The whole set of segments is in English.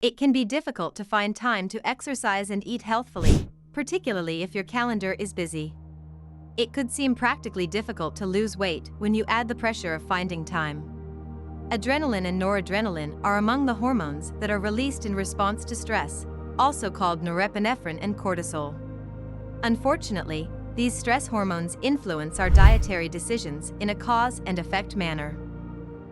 It can be difficult to find time to exercise and eat healthfully, particularly if your calendar is busy. It could seem practically difficult to lose weight when you add the pressure of finding time. Adrenaline and noradrenaline are among the hormones that are released in response to stress, also called norepinephrine and cortisol. Unfortunately, these stress hormones influence our dietary decisions in a cause and effect manner.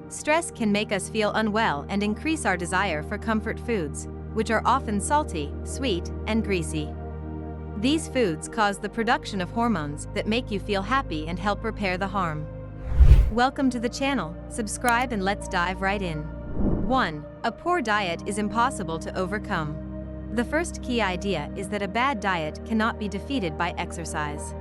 Stress can make us feel unwell and increase our desire for comfort foods, which are often salty, sweet, and greasy. These foods cause the production of hormones that make you feel happy and help repair the harm. Welcome to the channel, subscribe and let's dive right in. 1. A poor diet is impossible to overcome. The first key idea is that a bad diet cannot be defeated by exercise.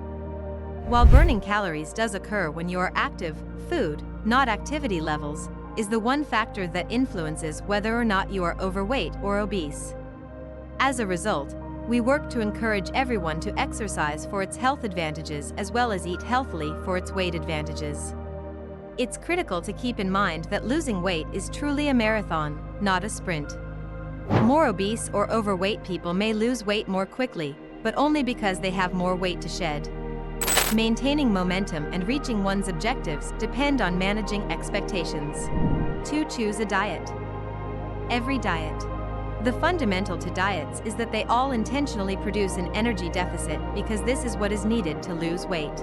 While burning calories does occur when you are active, food, not activity levels, is the one factor that influences whether or not you are overweight or obese. As a result, we work to encourage everyone to exercise for its health advantages as well as eat healthily for its weight advantages. It's critical to keep in mind that losing weight is truly a marathon, not a sprint. More obese or overweight people may lose weight more quickly, but only because they have more weight to shed. Maintaining momentum and reaching one's objectives depend on managing expectations. 2. Choose a diet. Every diet. The fundamental to diets is that they all intentionally produce an energy deficit because this is what is needed to lose weight.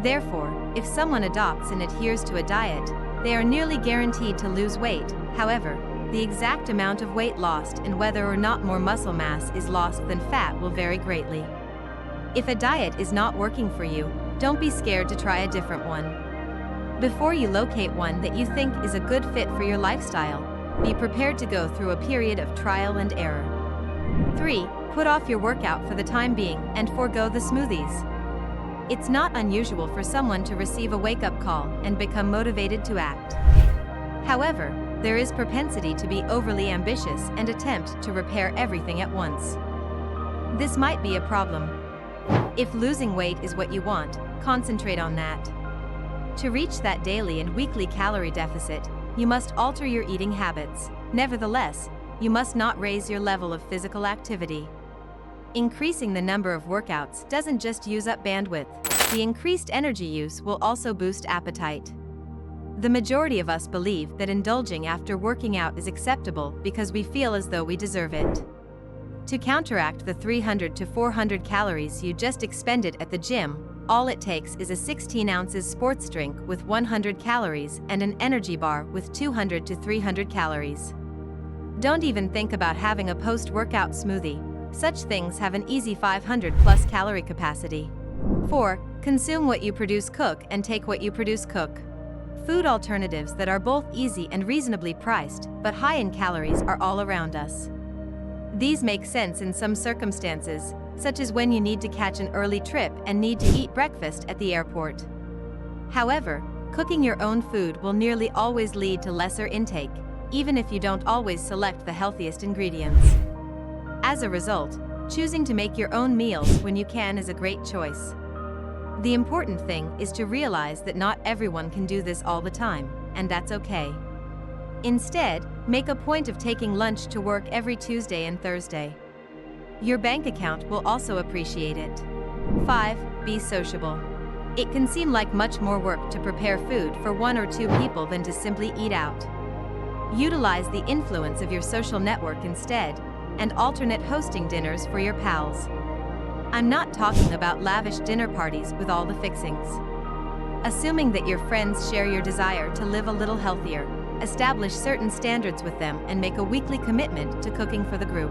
Therefore, if someone adopts and adheres to a diet, they are nearly guaranteed to lose weight. However, the exact amount of weight lost and whether or not more muscle mass is lost than fat will vary greatly. If a diet is not working for you, don't be scared to try a different one. Before you locate one that you think is a good fit for your lifestyle, be prepared to go through a period of trial and error. 3. Put off your workout for the time being and forego the smoothies. It's not unusual for someone to receive a wake-up call and become motivated to act. However, there is propensity to be overly ambitious and attempt to repair everything at once. This might be a problem. If losing weight is what you want, concentrate on that. To reach that daily and weekly calorie deficit, you must alter your eating habits. Nevertheless, you must not raise your level of physical activity. Increasing the number of workouts doesn't just use up bandwidth. The increased energy use will also boost appetite. The majority of us believe that indulging after working out is acceptable because we feel as though we deserve it. To counteract the 300 to 400 calories you just expended at the gym, all it takes is a 16 ounces sports drink with 100 calories and an energy bar with 200 to 300 calories. Don't even think about having a post-workout smoothie. Such things have an easy 500 plus calorie capacity. 4. Consume what you produce, cook and take what you produce, cook. Food alternatives that are both easy and reasonably priced, but high in calories are all around us. These make sense in some circumstances, such as when you need to catch an early trip and need to eat breakfast at the airport. However, cooking your own food will nearly always lead to lesser intake, even if you don't always select the healthiest ingredients. As a result, choosing to make your own meals when you can is a great choice. The important thing is to realize that not everyone can do this all the time, and that's okay. Instead, make a point of taking lunch to work every Tuesday and Thursday. Your bank account will also appreciate it. 5. Be sociable. It can seem like much more work to prepare food for 1 or 2 people than to simply eat out. Utilize the influence of your social network instead, and alternate hosting dinners for your pals. I'm not talking about lavish dinner parties with all the fixings. Assuming that your friends share your desire to live a little healthier, establish certain standards with them and make a weekly commitment to cooking for the group.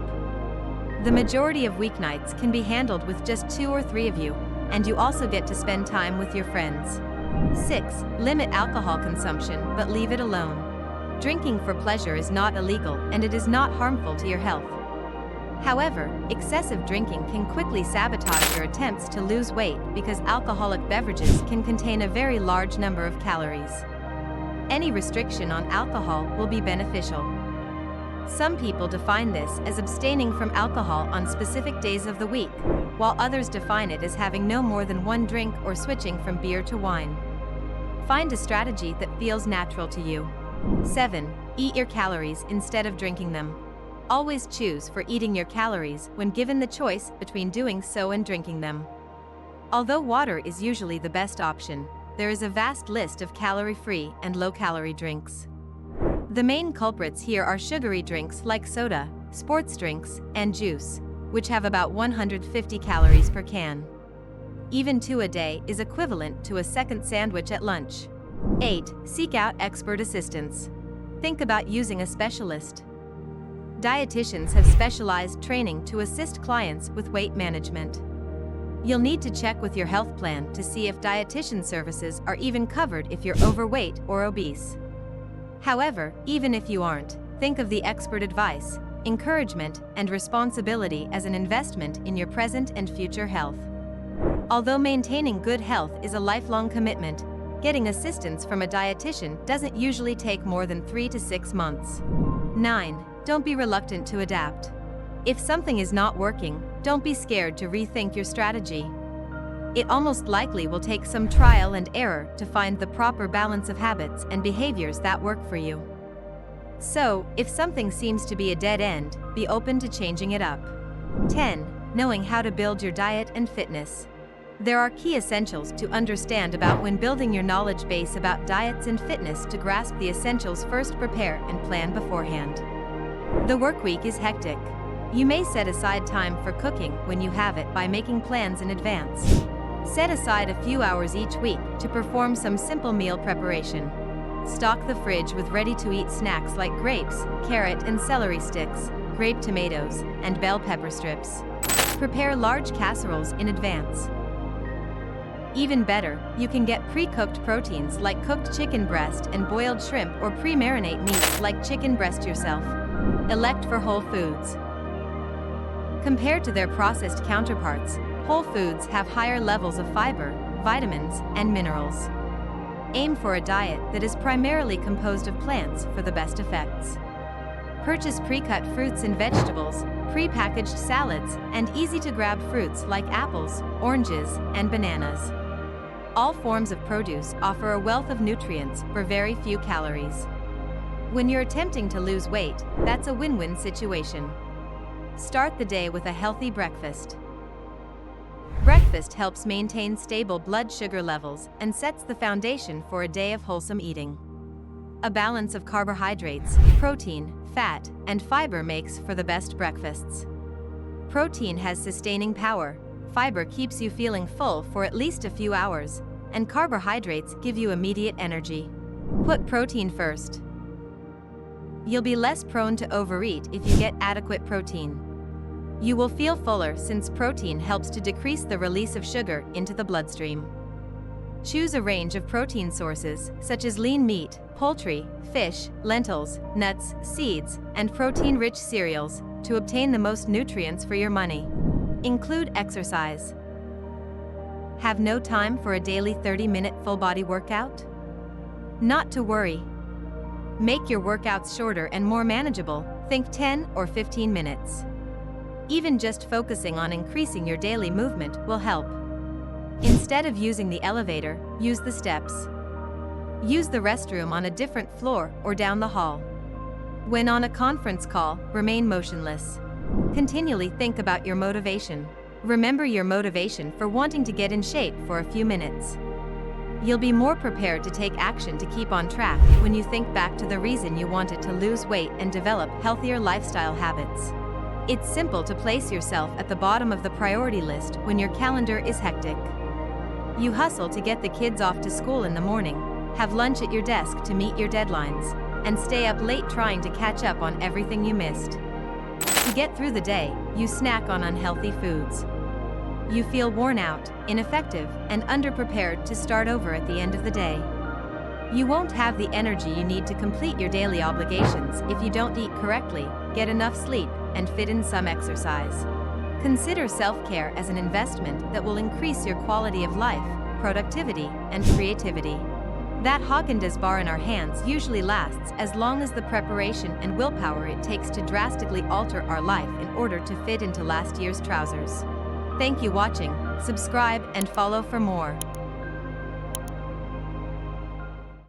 The majority of weeknights can be handled with just 2 or 3 of you, and you also get to spend time with your friends. 6. Limit alcohol consumption, but leave it alone. Drinking for pleasure is not illegal, and it is not harmful to your health. However, excessive drinking can quickly sabotage your attempts to lose weight because alcoholic beverages can contain a very large number of calories. Any restriction on alcohol will be beneficial. Some people define this as abstaining from alcohol on specific days of the week, while others define it as having no more than 1 drink or switching from beer to wine. Find a strategy that feels natural to you. 7. Eat your calories instead of drinking them. Always choose for eating your calories when given the choice between doing so and drinking them. Although water is usually the best option, there is a vast list of calorie-free and low-calorie drinks. The main culprits here are sugary drinks like soda, sports drinks, and juice, which have about 150 calories per can. Even 2 a day is equivalent to a second sandwich at lunch. 8. Seek out expert assistance. Think about using a specialist. Dietitians have specialized training to assist clients with weight management. You'll need to check with your health plan to see if dietitian services are even covered if you're overweight or obese. However, even if you aren't, think of the expert advice, encouragement, and responsibility as an investment in your present and future health. Although maintaining good health is a lifelong commitment, getting assistance from a dietitian doesn't usually take more than 3 to 6 months. 9. Don't be reluctant to adapt. If something is not working, don't be scared to rethink your strategy. It almost likely will take some trial and error to find the proper balance of habits and behaviors that work for you. So, if something seems to be a dead end, be open to changing it up. 10. Knowing how to build your diet and fitness. There are key essentials to understand about when building your knowledge base about diets and fitness. To grasp the essentials, first prepare and plan beforehand. The work week is hectic. You may set aside time for cooking when you have it by making plans in advance. Set aside a few hours each week to perform some simple meal preparation. Stock the fridge with ready-to-eat snacks like grapes, carrot and celery sticks, grape tomatoes, and bell pepper strips. Prepare large casseroles in advance. Even better, you can get pre-cooked proteins like cooked chicken breast and boiled shrimp, or pre-marinate meats like chicken breast yourself. Elect for whole foods. Compared to their processed counterparts, whole foods have higher levels of fiber, vitamins, and minerals. Aim for a diet that is primarily composed of plants for the best effects. Purchase pre-cut fruits and vegetables, pre-packaged salads, and easy-to-grab fruits like apples, oranges, and bananas. All forms of produce offer a wealth of nutrients for very few calories. When you're attempting to lose weight, that's a win-win situation. Start the day with a healthy breakfast. Breakfast helps maintain stable blood sugar levels and sets the foundation for a day of wholesome eating. A balance of carbohydrates, protein, fat, and fiber makes for the best breakfasts. Protein has sustaining power, fiber keeps you feeling full for at least a few hours, and carbohydrates give you immediate energy. Put protein first. You'll be less prone to overeat if you get adequate protein. You will feel fuller since protein helps to decrease the release of sugar into the bloodstream. Choose a range of protein sources, such as lean meat, poultry, fish, lentils, nuts, seeds, and protein-rich cereals, to obtain the most nutrients for your money. Include exercise. Have no time for a daily 30-minute full-body workout? Not to worry. Make your workouts shorter and more manageable. Think 10 or 15 minutes. Even just focusing on increasing your daily movement will help. Instead of using the elevator, use the steps. Use the restroom on a different floor or down the hall. When on a conference call, remain motionless. Continually think about your motivation. Remember your motivation for wanting to get in shape for a few minutes. You'll be more prepared to take action to keep on track when you think back to the reason you wanted to lose weight and develop healthier lifestyle habits. It's simple to place yourself at the bottom of the priority list when your calendar is hectic. You hustle to get the kids off to school in the morning, have lunch at your desk to meet your deadlines, and stay up late trying to catch up on everything you missed. To get through the day, you snack on unhealthy foods. You feel worn out, ineffective, and underprepared to start over at the end of the day. You won't have the energy you need to complete your daily obligations if you don't eat correctly, get enough sleep, and fit in some exercise. Consider self-care as an investment that will increase your quality of life, productivity, and creativity. That Haagen-Dazs bar in our hands usually lasts as long as the preparation and willpower it takes to drastically alter our life in order to fit into last year's trousers. Thank you for watching, subscribe and follow for more.